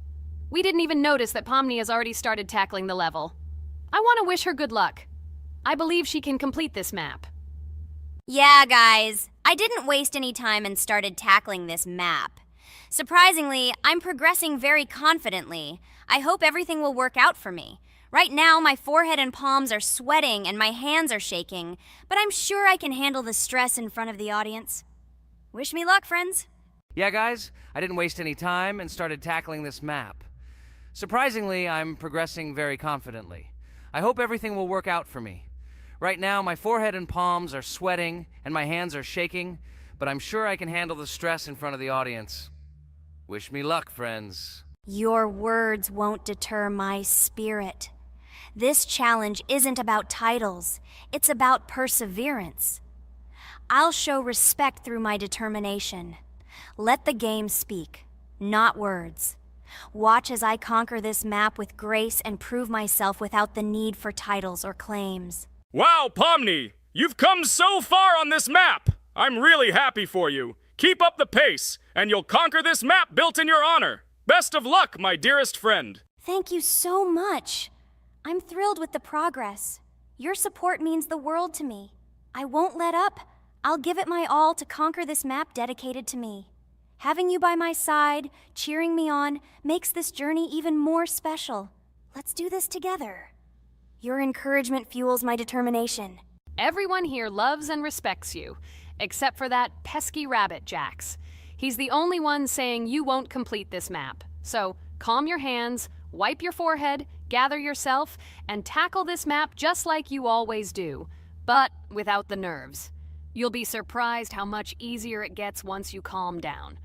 we didn't even notice that Pomni has already started tackling the level. I want to wish her good luck. I believe she can complete this map. Yeah, guys, I didn't waste any time and started tackling this map. Surprisingly, I'm progressing very confidently. I hope everything will work out for me. Right now, my forehead and palms are sweating and my hands are shaking, but I'm sure I can handle the stress in front of the audience. Wish me luck, friends. Yeah, guys, I didn't waste any time and started tackling this map. Surprisingly, I'm progressing very confidently. I hope everything will work out for me. Right now, my forehead and palms are sweating and my hands are shaking, but I'm sure I can handle the stress in front of the audience. Wish me luck, friends. Your words won't deter my spirit. This challenge isn't about titles, it's about perseverance. I'll show respect through my determination. Let the game speak, not words. Watch as I conquer this map with grace and prove myself without the need for titles or claims. Wow, Pomni! You've come so far on this map! I'm really happy for you. Keep up the pace, and you'll conquer this map built in your honor. Best of luck, my dearest friend. Thank you so much. I'm thrilled with the progress. Your support means the world to me. I won't let up. I'll give it my all to conquer this map dedicated to me. Having you by my side, cheering me on, makes this journey even more special. Let's do this together. Your encouragement fuels my determination. Everyone here loves and respects you, except for that pesky rabbit, Jax. He's the only one saying you won't complete this map. So calm your hands, wipe your forehead, gather yourself, and tackle this map just like you always do, but without the nerves. You'll be surprised how much easier it gets once you calm down.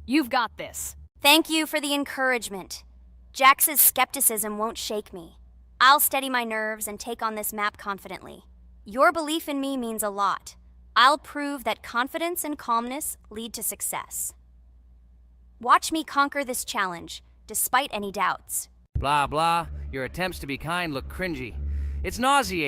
You've got this. Thank you for the encouragement. Jax's skepticism won't shake me. I'll steady my nerves and take on this map confidently. Your belief in me means a lot. I'll prove that confidence and calmness lead to success. Watch me conquer this challenge, despite any doubts. Blah, blah. Your attempts to be kind look cringy. It's nauseating.